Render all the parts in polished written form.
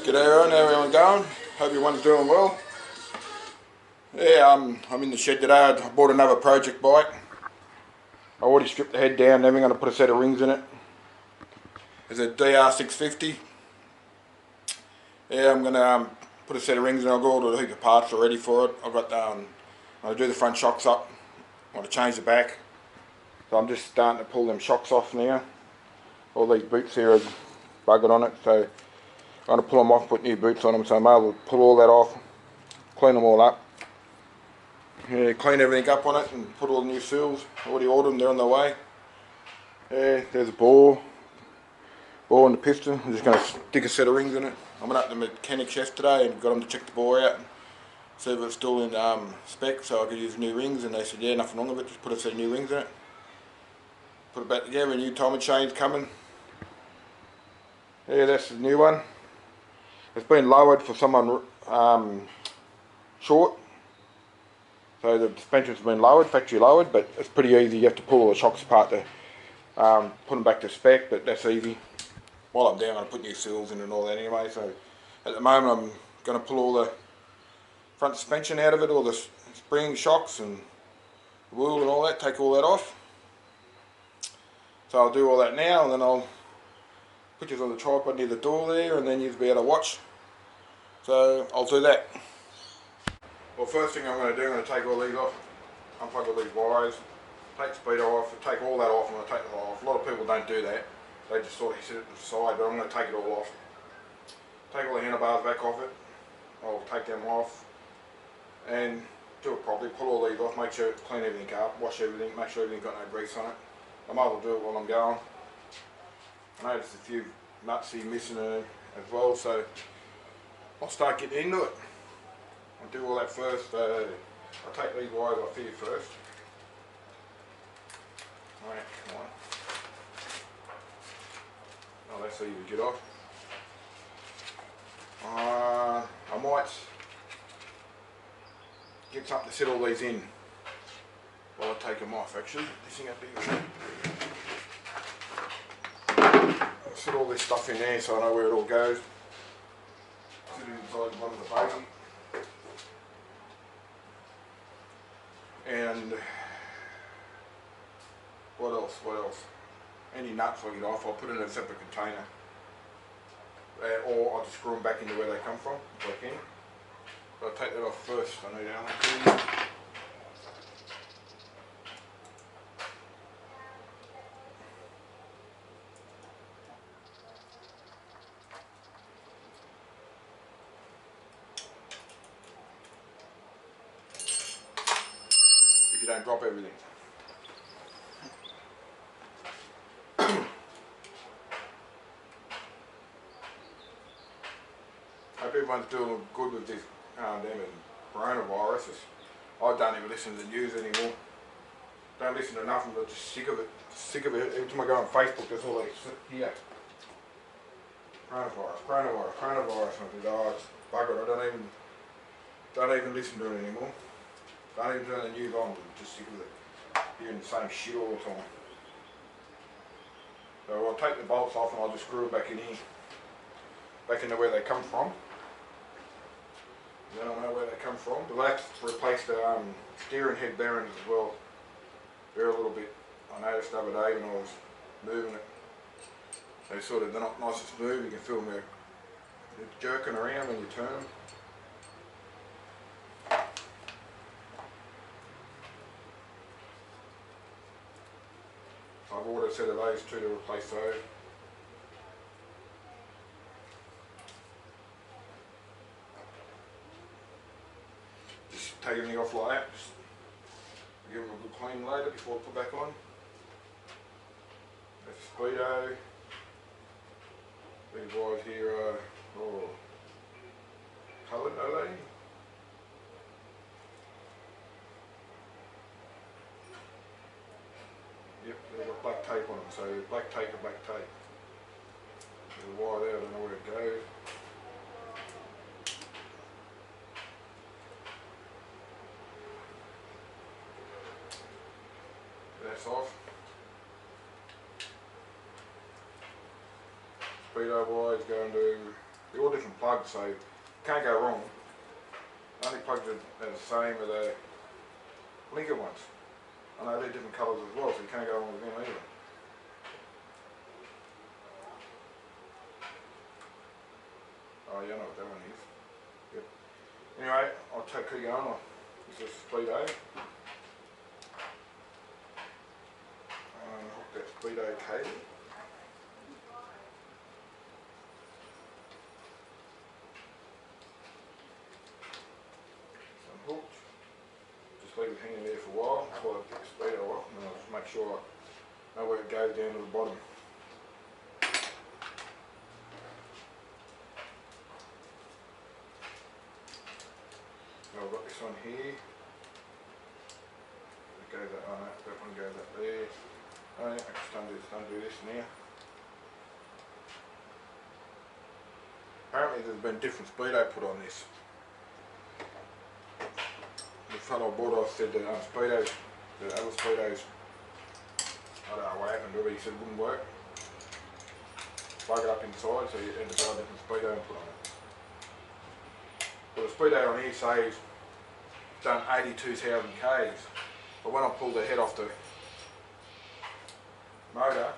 G'day everyone, how everyone going? Hope everyone's doing well. I'm in the shed today. I bought another project bike. I already stripped the head down, then I'm going to put a set of rings in it. It's a DR650. I'm going to put a set of rings in. I've got all the heap of parts already for it. I'm going to do the front shocks up. I want to change the back. So I'm just starting to pull them shocks off now. All these boots here are buggered on it, so I'm going to pull them off, put new boots on them, so I'm able to pull all that off, clean them all up. Clean everything up on it and put all the new seals. Already ordered them, they're on the way. There's a bore and the piston. I'm just going to stick a set of rings in it. I went up to the mechanics yesterday and got them to check the bore out and see if it's still in spec so I could use new rings, and they said yeah, nothing wrong with it, just put a set of new rings in it. Put it back together, a new timing chain's coming. That's the new one. It's been lowered for someone short. So the suspension's been lowered, factory lowered, but it's pretty easy. You have to pull all the shocks apart to put them back to spec, but that's easy. While I'm down, I'm going to put new seals in and all that anyway. So at the moment I'm going to pull all the front suspension out of it, all the spring shocks and the wheel and all that, take all that off. So I'll do all that now, and then I'll put this on the tripod near the door there, and then you'll be able to watch. So I'll do that. Well, first thing I'm going to do, I'm going to take all these off, unplug all these wires, take the speedo off, take all that off. I'm going to take it all off. A lot of people don't do that, they just sort of sit it to the side, but I'm going to take it all off. Take all the handlebars back off it, I'll take them off and do it properly, pull all these off, make sure, clean everything up, wash everything, make sure everything's got no grease on it. I might as well do it while I'm going. I noticed a few nuts here missing as well, so I'll start getting into it. I'll do all that first. I'll take these wires off here first. Alright, come on. Oh, that's easy to get off. I might get something to set all these in while I take them off actually. This thing up here. I'll set all this stuff in there so I know where it all goes. Sit it inside one of the buggy. And what else? Any nuts I get off, I'll put in a separate container. Or I'll just screw them back into where they come from, if I can. But I'll take that off first, I need that. If you don't drop everything. Hope everyone's doing good with this coronavirus. I don't even listen to the news anymore. Don't listen to nothing, but just sick of it. Sick of it. Every time I go on Facebook, there's all these here. Coronavirus. I think, oh, it's buggered. I don't even listen to it anymore. Don't even turn the news on. I'm just sick of it. Hearing the same shit all the time. So I'll take the bolts off and I'll just screw it back in here. Back into where they come from. I don't know where they come from. But I have to replace the steering head bearings as well. They're a little bit, I noticed the other day when I was moving it. They're not nice and smooth. You can feel them they're jerking around when you turn them. I've ordered a set of those two to replace those. Just take everything off like that. Just give them a good clean later before I put back on. That's the speedo. These wires here are coloured, are they? Yep, they've got black tape on them, so black tape or black tape. There's a wire there, I don't know where it goes. That's off. Speedo wires going to, they're all different plugs, so you can't go wrong. The only plugs are the same as the blinker ones. I know they're different colours as well, so you can't go wrong with them either. Oh yeah, I know what that one is. Yep. Anyway, I'll keep going. This is Speedo. Hook that Speedo cable. Unhooked. Just leave it hanging there for a while until I get the Speedo off, and then I'll just make sure I know where it goes down to the bottom. Now I've got this one here. It goes up, oh no, that one goes up there. Oh yeah, I just undo this now. Apparently there's been different Speedo put on this. The fellow I bought off said that Speedos, the other Speedos, I don't know what happened to it, he said it wouldn't work. Plug it up inside, so you had to buy a different Speedo and put on it. But the Speedo on here says it's done 82,000 Ks, but when I pulled the head off the motor,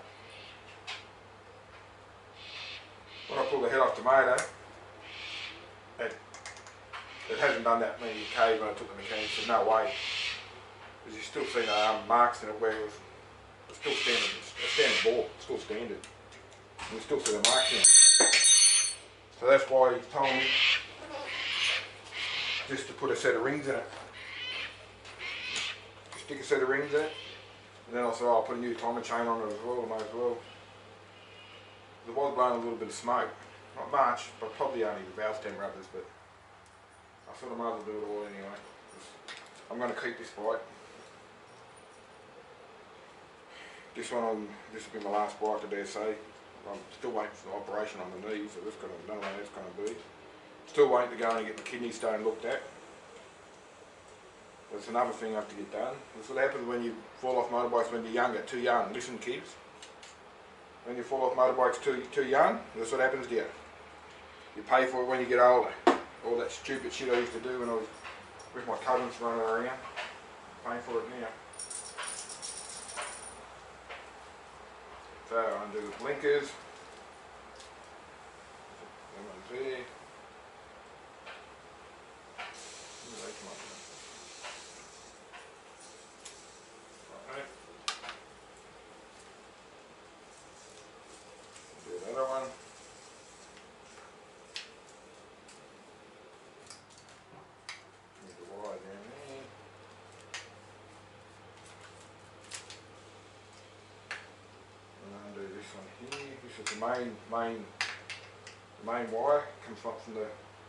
it hasn't done that many Ks when I took the mechanic. Said no way, because you still see the marks in it where it's still standard. It's a standard bore, it's still standard. And you still see the marks in it. So that's why he told me just to put a set of rings in it. Stick a set of rings in it, and then I said, oh, I'll put a new timing chain on it as well, I might as well. There was blowing a little bit of smoke, not much, but probably only the valve stem rubbers, but I thought I might as well do it all anyway. I'm going to keep this bike. This will be my last bike, I dare say. I'm still waiting for the operation on the knee, so I don't know how that's going to be. Still waiting to go and get my kidney stone looked at. That's another thing I have to get done. That's what happens when you fall off motorbikes when you're younger, too young. Listen, kids. When you fall off motorbikes too young, that's what happens to you. You pay for it when you get older. All that stupid shit I used to do when I was with my cousins running around. Paying for it now. So I undo the blinkers. That one's there. Right. Do another one. Get the wire down there. And undo this one here. This is the main wire. Comes up from the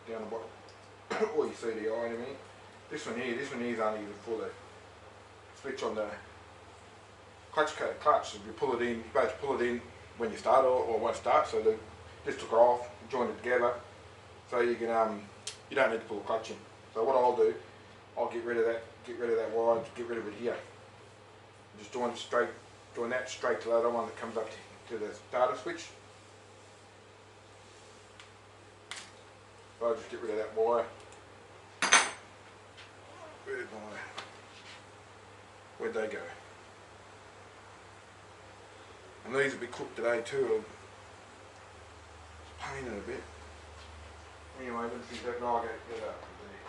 down the bottom. Or you see the eye in a minute. This one here is only for the switch on the clutch. If you pull it in, you're supposed to pull it in when you start or won't start. So just took it off, joined it together, so you can you don't need to pull the clutch in. So what I'll do, I'll get rid of that wire, get rid of it here. Just join that straight to the other one that comes up to the starter switch. So I'll just get rid of that wire. Where'd they go? And these will be cooked today too. It's a pain in a bit. Anyway, let's see that guy get up there.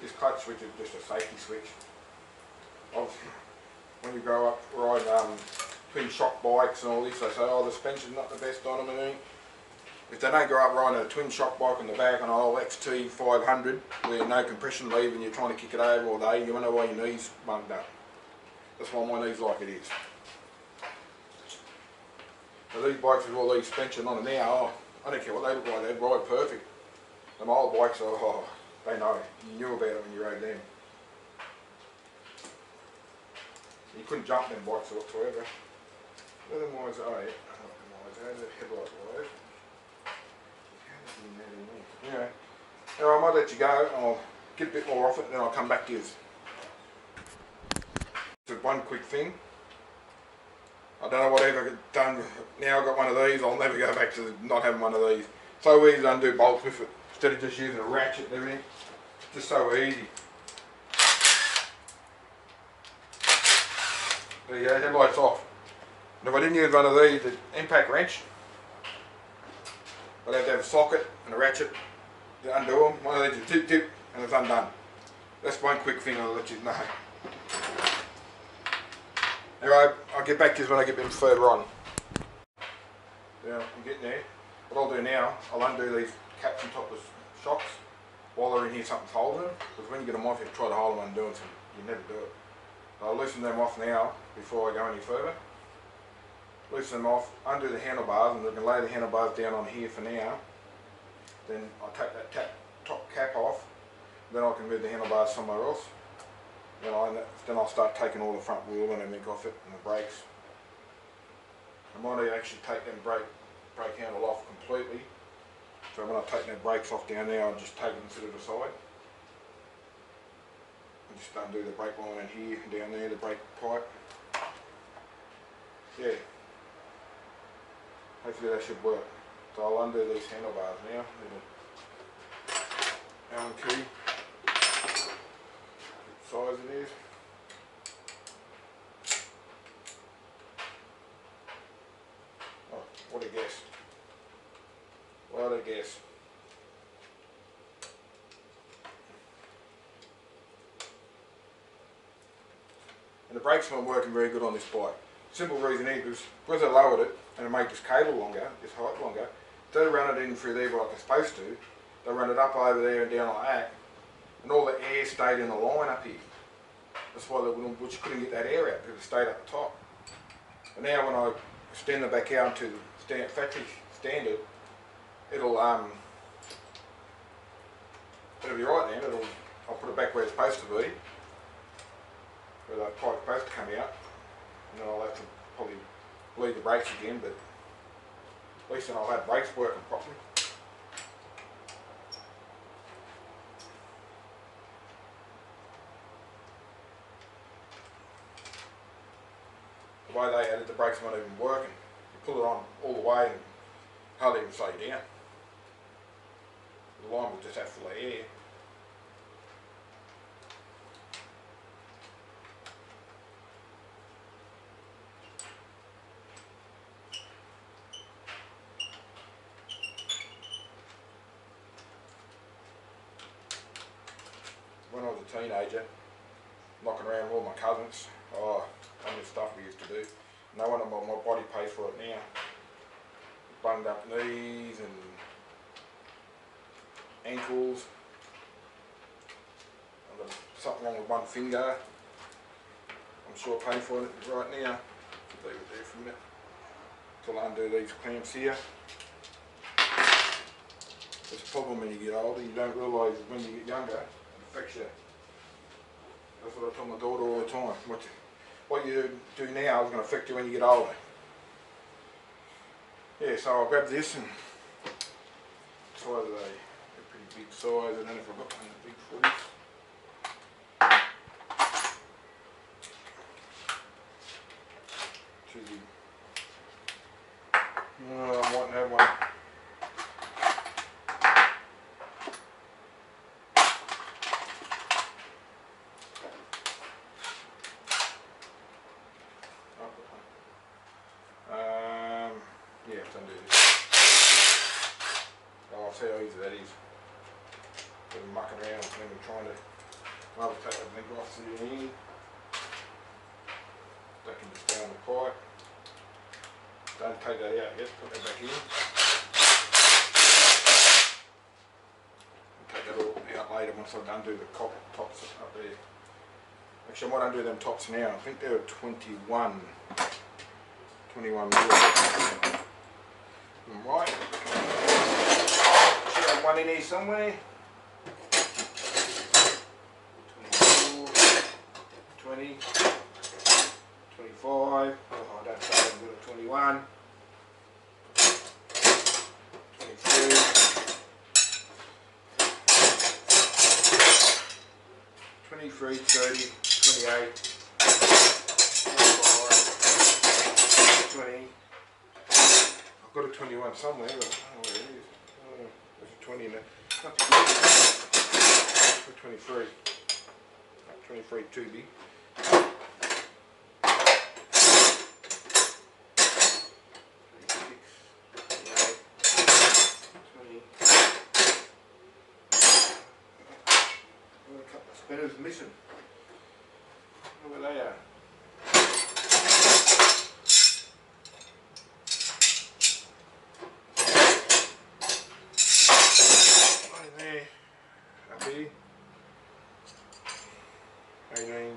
This clutch switch is just a safety switch. Obviously, when you grow up riding twin shock bikes and all this, they say, oh, the suspension's not the best on them and everything. If they don't grow up riding a twin shock bike on the back on an old XT 500 where no compression lever and you're trying to kick it over all day, you wonder why your knees bunged up. That's why my knees like it is. So these bikes with all these suspension on them now, oh, I don't care what they look like, they ride perfect. Them old bikes, oh, they know. You knew about it when you rode them. You couldn't jump them bikes whatsoever. Where the wires are, how's the headlight wires? Anyway, I might let you go. I'll get a bit more off it and then I'll come back to you. So one quick thing. I don't know what I've ever done. Now I've got one of these, I'll never go back to not having one of these. So easy to undo bolts with it, instead of just using a ratchet and everything. Just so easy. There you go, headlights off. And if I didn't use one of these, the impact wrench, I'd have to have a socket and a ratchet to undo them. One of these is tip tip and it's undone. That's one quick thing I'll let you know. Anyway, I'll get back to this when I get a bit further on. Yeah, I'm getting there. What I'll do now, I'll undo these caps on top of the shocks while they're in here, something's holding them. Because when you get them off, you try to hold them undoing them. You never do it. So I'll loosen them off now before I go any further. Loosen them off, undo the handlebars, and we can lay the handlebars down on here for now. Then I'll take that top cap off. Then I can move the handlebars somewhere else. Then I'll start taking all the front wheel and everything off it and the brakes. I might actually take them brake handle off completely. So when I take them brakes off down there, I'll just take them to the side. And just undo the brake line in here and down there, the brake pipe. Yeah. Hopefully that should work. So I'll undo these handlebars now. Allen key. Size it is. Oh, what a guess. What a guess. And the brakes weren't working very good on this bike. Simple reason is because I lowered it and I made this cable longer, this height longer, instead of running it in through there like they're supposed to, they run it up over there and down like that, and all the air stayed in the line up here. That's why which couldn't get that air out because it stayed up the top. But now when I extend it back out to the factory standard, it'll be right then. I'll put it back where it's supposed to be, where the pipe's supposed to come out, and then I'll have to probably bleed the brakes again, but at least then I'll have brakes working properly. The way they had it, the brakes weren't even working. You pull it on all the way and hardly even slow you down. The line was just that full of air. When I was a teenager, knocking around with all my cousins, oh, how much stuff we used to do. No wonder my body pays for it now. Bunged up knees and ankles. I've got something wrong with one finger. I'm sure I pay for it right now. Leave it there for a minute until I undo these clamps here. It's a problem when you get older. You don't realise when you get younger, it affects you. That's what I tell my daughter all the time. What you do now is going to affect you when you get older. Yeah, so I'll grab this and size of a pretty big size. I don't know if I've got one big footies. I might have one. Yeah, I have to undo this. Oh, I'll see how easy that is. Been mucking around when we're trying to take that link off to the end. Ducking this down the pipe. Don't take that out yet, put that back in. I'll take that all out later once I've undo the tops up there. Actually, I might undo them tops now. I think they were 21 mil. Right. Should have one in here somewhere. 24, 20, 25. Oh, I don't say I'm good at 21. 23. 23, 30, 28. 20. I've got a 21 somewhere, but I don't know where it is. There's a 20 in there. Not 23. 23 too big. 20. Spinners missing. Look where they are. Right there. Up here. 18.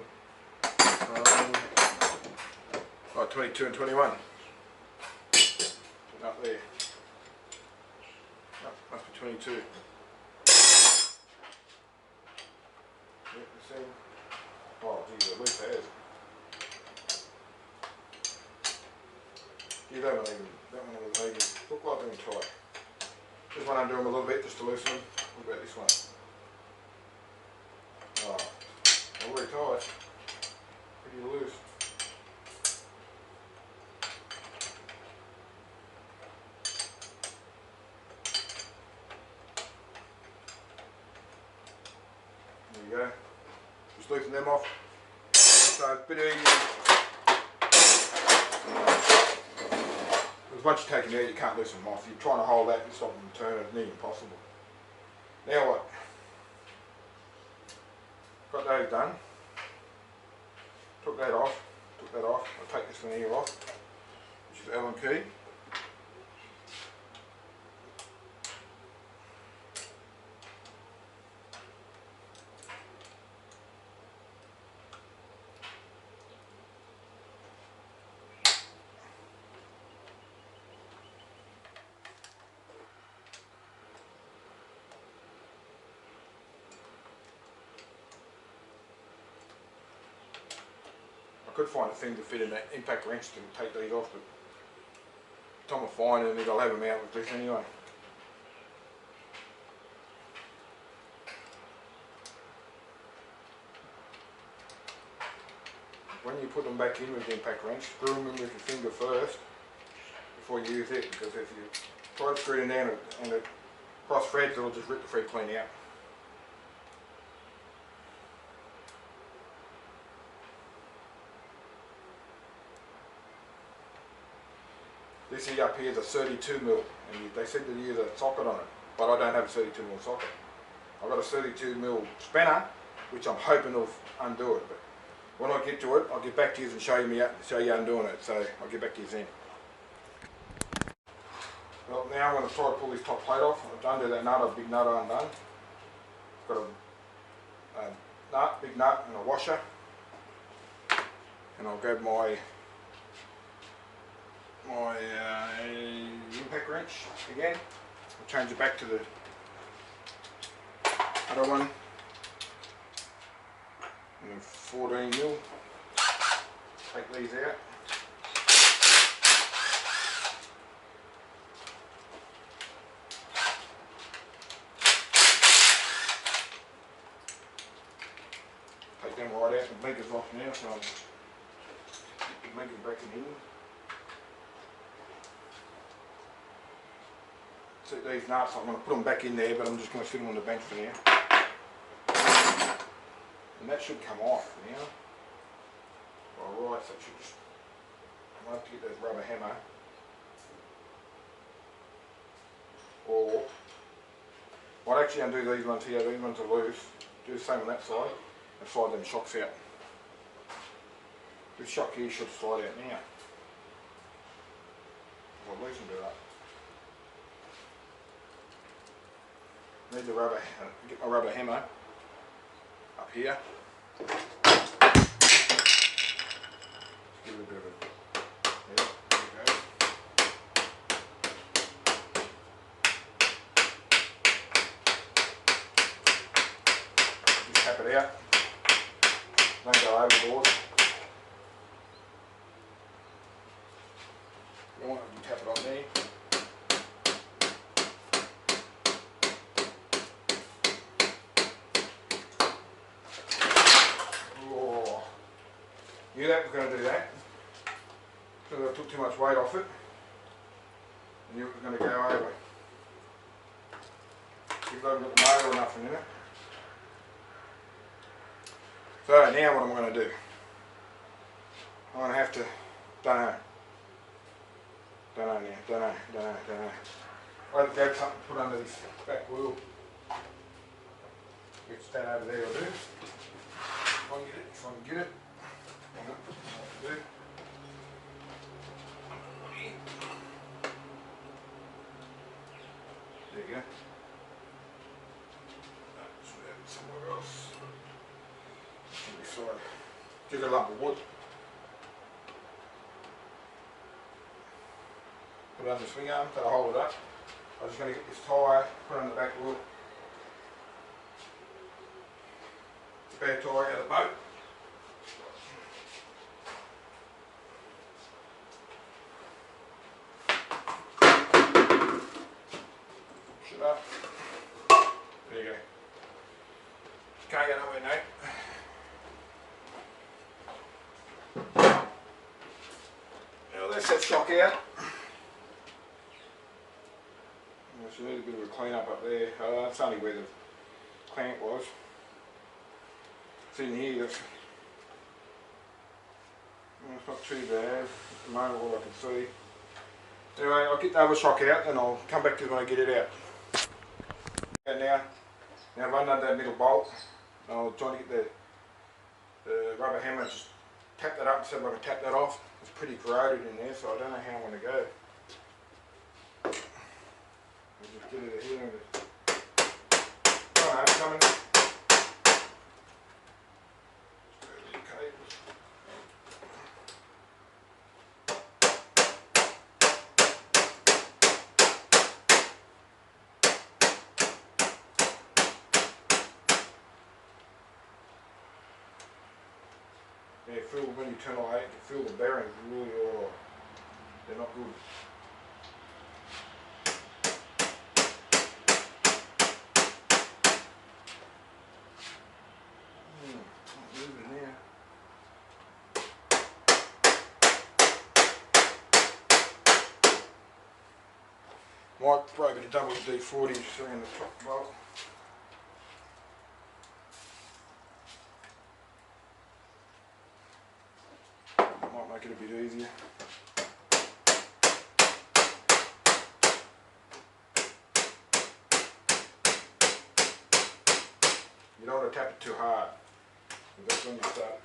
22 and 21. Up there. Oh, must be 22. Yep, the same. Oh, geez, at least that is. Gee, that one was even, look like they're tight. Just want to undo them a little bit just to loosen them. What about this one? Oh, they're very tight. Pretty loose. There you go. Just loosen them off. So it's a bit easier. Because once you take them out, you can't loosen them off. You're trying to hold that and stop them from turning, it's nearly impossible. Now what? Got those done. Took that off. I'll take this one here off, which is Allen key. I could find a thing to fit in that impact wrench to take these off, but by the time I find them, I'll have them out with this anyway. When you put them back in with the impact wrench, screw them in with your finger first before you use it, because if you try to screw them down and it cross threads, it'll just rip the thread clean out. This here up here is a 32 mil, and they said to use a socket on it, but I don't have a 32 mil socket. I've got a 32 mil spanner, which I'm hoping will undo it. But when I get to it, I'll get back to you and show you undoing it. So I'll get back to you then. Well, now I'm going to try to pull this top plate off. I've undone that nut, a big nut undone. Got a nut, big nut, and a washer, and I'll grab my impact wrench again. I'll change it back to the other one, and 14 mil. Take these out. Take them right out. The blinker's off now, so I'll get the blinker back in here. See these nuts, I'm going to put them back in there, but I'm just going to sit them on the bench for now. And that should come off now. Alright, so it should just, I might have to get that rubber hammer. Or, I'll actually undo these ones here, these ones are loose. Do the same on that side, and slide them shocks out. This shock here should slide out now. I'll loosen it up. Need the rubber, get my rubber hammer up here. Give it a bit of a, yeah, there we go. Just tap it out, don't go overboard. You want to tap it on there. Knew that was going to do that. Because I took too much weight off it. I knew it was going to go over. Even though I've got the motor or nothing in it. So now what am I going to do? I'm going to have to, don't know now, don't know. I'll have to grab something to put under this back wheel. Get stand over there, I'll do. If I can get it. Do. There you go. Somewhere else. Sorry. Just a lump of wood. Put it under the swing arm to hold it up. I'm just going to get this tyre, put it on the back wheel. Spare tyre out of the boat. Push it up. There you go. Can't get nowhere now. Now let's set stock out. So there's a bit of a clean up there. That's only where the clamp was. It's in here. It's not too bad at the moment, all I can see. Anyway, I'll get the other shock out and I'll come back to it when I get it out. And now I've undone that middle bolt. I'll try to get the rubber hammer and just tap that up and see if I can tap that off. It's pretty corroded in there, so I don't know how I want to go. I'll just get it here. Oh no, it's coming. Yeah, feel when you turn on 8, you feel the bearings really, they're not good. Not moving there. Might throw a bit of WD-40 just around the top bolt. Make it a bit easier. You don't want to tap it too hard, because that's when you start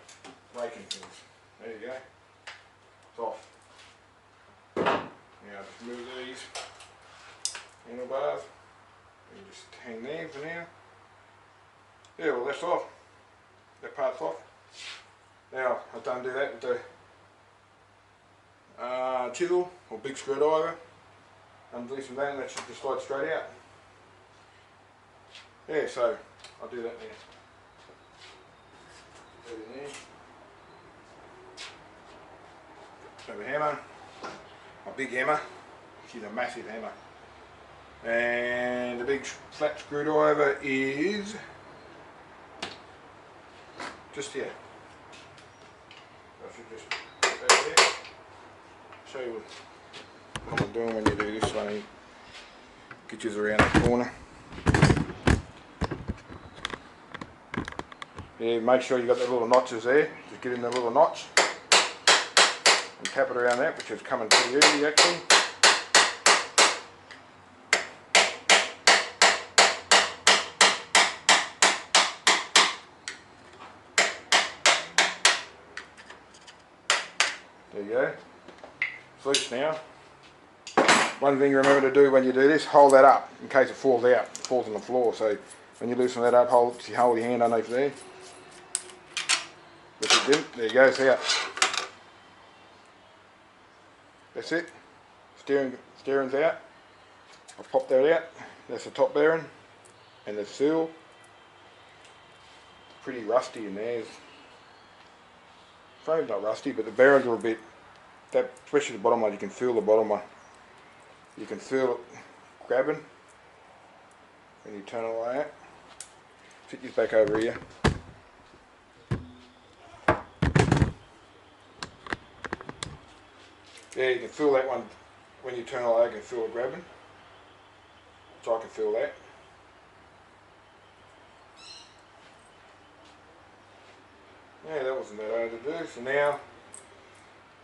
breaking things. There you go. It's off. Now just move these handlebars and just hang there for now. Yeah, well that's off. That part's off. Now I've done do that with the chisel or big screwdriver. Undo some that and that should just slide straight out. Yeah, so I'll do that now. Put it in there. Grab a hammer, a big hammer. She's a massive hammer. And the big flat screwdriver is just here. I should just put that there. Show you what I'm doing when you do this one. Get you around the corner. Yeah, make sure you got the little notches there. Just get in the little notch and tap it around that, which is coming pretty easy actually. There you go. It's loose now. One thing remember to do when you do this, hold that up in case it falls out, it falls on the floor. So when you loosen that up, hold your hand underneath there. Lift it in, there you go, it's out. That's it. Steering's out. I've popped that out. That's the top bearing and the seal. Pretty rusty in there. Frame's not rusty, but the bearings are a bit, that, especially the bottom one, you can feel the bottom one. You can feel it grabbing when you turn it like that. Fit this back over here. Yeah, you can feel that one when you turn it like, you can feel it grabbing. So I can feel that. Yeah, that wasn't that hard to do. So now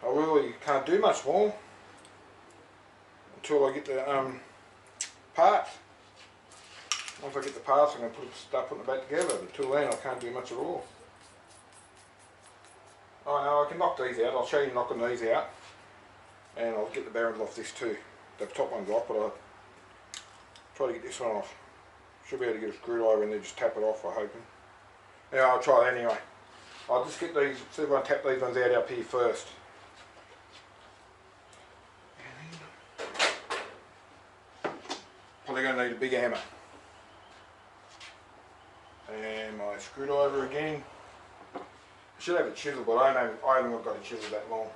I really can't do much more until I get the parts. Once I get the parts, I'm going to start putting it back together. But until then, I can't do much at all. Oh no, I can knock these out. I'll show you knocking these out, and I'll get the bearings off this too. The top one's off, but I'll try to get this one off. Should be able to get a screwdriver and then just tap it off, I'm hoping. Yeah, I'll try that anyway. I'll just get these, see if I can tap these ones out up here first. Probably going to need a big hammer. And my screwdriver again. I should have a chisel, but I haven't got a chisel that long.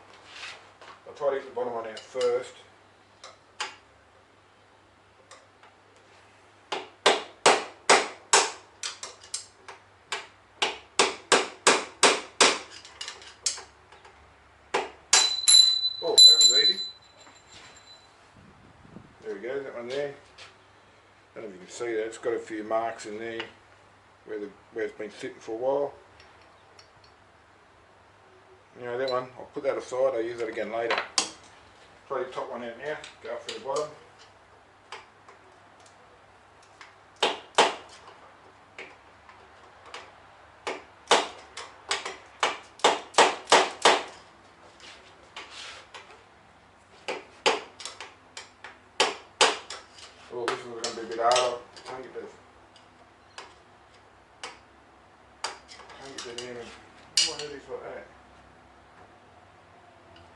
I'll try to get the bottom one out first. Oh, that was easy. There we go, that one there. I don't know if you can see that, it's got a few marks in there where it's been sitting for a while. You know, that one, I'll put that aside, I'll use that again later. Try the top one out now, go up for the bottom. Oh, this one's going to be a bit harder. Can't get that in. Why do these like that?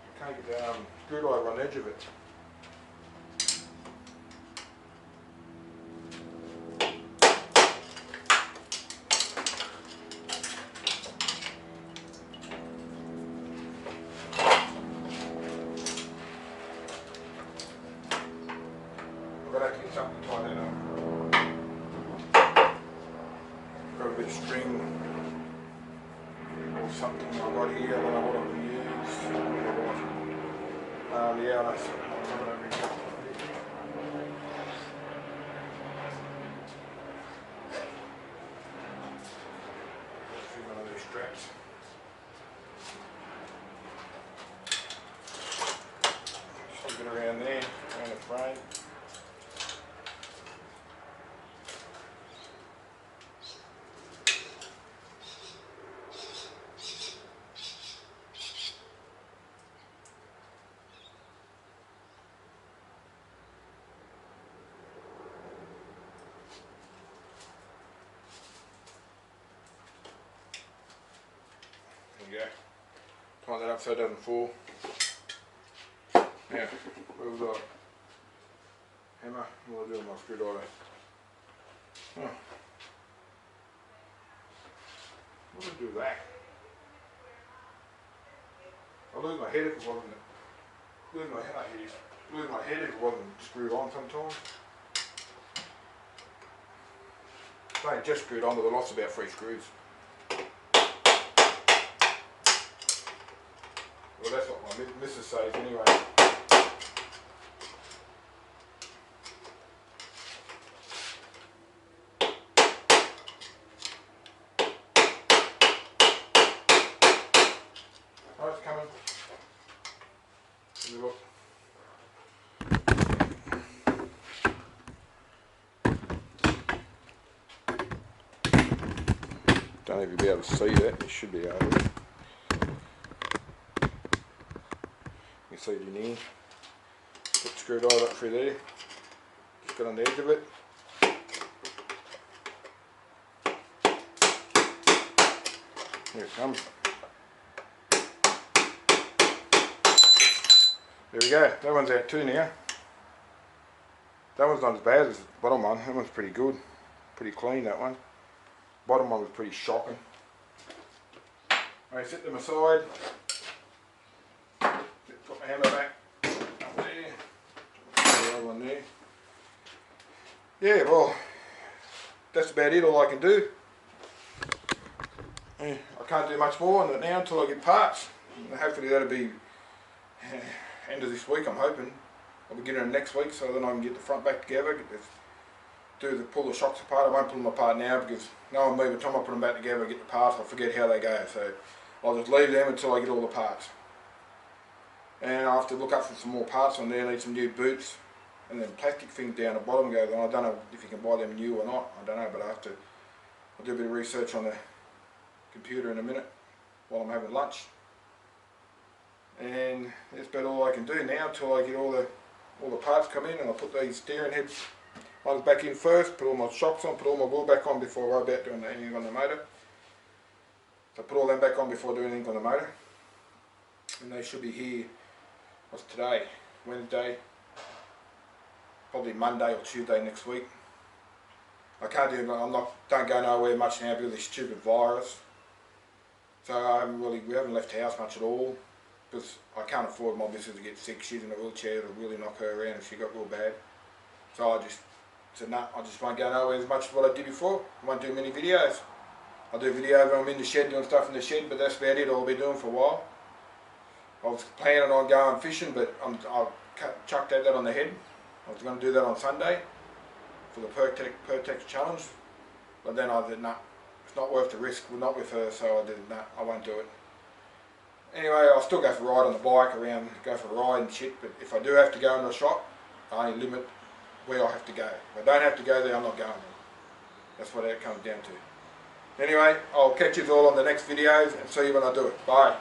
I can't get the screwdriver on the edge of it. I'm going to have to get something to tie that up. Got a bit of string or something I've got here, I don't know what I'm going to use. Yeah, that's it. One of these straps. Just stick it around there, around the frame. There you go. Tighten that up so it doesn't fall. Now, where's the hammer? What do I do with my screwdriver? Oh. What do I do with that? I lose my head if it wasn't. Lose my head if it wasn't screwed on sometimes. If I ain't just screwed on, but I lost about 3 screws. Well, that's what my missus says anyway. Oh, it's coming. Have a look. Don't know if you'll be able to see that. You should be able to. You can see it in here. Put the screwdriver up through there. Just got on the edge of it. Here it comes. There we go. That one's out too now. That one's not as bad as the bottom one. That one's pretty good. Pretty clean, that one. Bottom one was pretty shocking. I set them aside. Put my hammer back up there. Put the other one there. Yeah, well, that's about it, all I can do. Yeah, I can't do much more on it now until I get parts. And hopefully that'll be end of this week, I'm hoping. I'll be getting it next week, so then I can get the front back together, pull the shocks apart. I won't pull them apart now because no one, by the time I put them back together, get the parts, I forget how they go. So I'll just leave them until I get all the parts. And I have to look up for some more parts on there. I need some new boots, and then plastic things down the bottom goes on. I don't know if you can buy them new or not. I don't know, but I'll do a bit of research on the computer in a minute while I'm having lunch. And that's about all I can do now until I get all the parts come in, and I'll put these steering heads ones back in first, put all my shocks on, put all my wheel back on before I worry about doing anything on the motor. So put all them back on before doing anything on the motor. And they should be here, what's today? Wednesday, probably Monday or Tuesday next week. I can't do, don't go nowhere much now because of this stupid virus. So we haven't left the house much at all, because I can't afford my missus to get sick. She's in a wheelchair, it'll really knock her around if she got real bad. So I just said, nah, I just won't go nowhere as much as what I did before. I won't do many videos. I'll do videos when I'm in the shed doing stuff in the shed, but that's about it. I'll be doing for a while. I was planning on going fishing, but I chucked that on the head. I was going to do that on Sunday for the Pertex challenge, but then I said, nah, it's not worth the risk. We're not with her, so I did, nah, I won't do it. Anyway, I'll still go for a ride on the bike around, go for a ride and shit, but if I do have to go into a shop, I only limit where I have to go. If I don't have to go there, I'm not going there. That's what it comes down to. Anyway, I'll catch you all on the next videos and see you when I do it. Bye.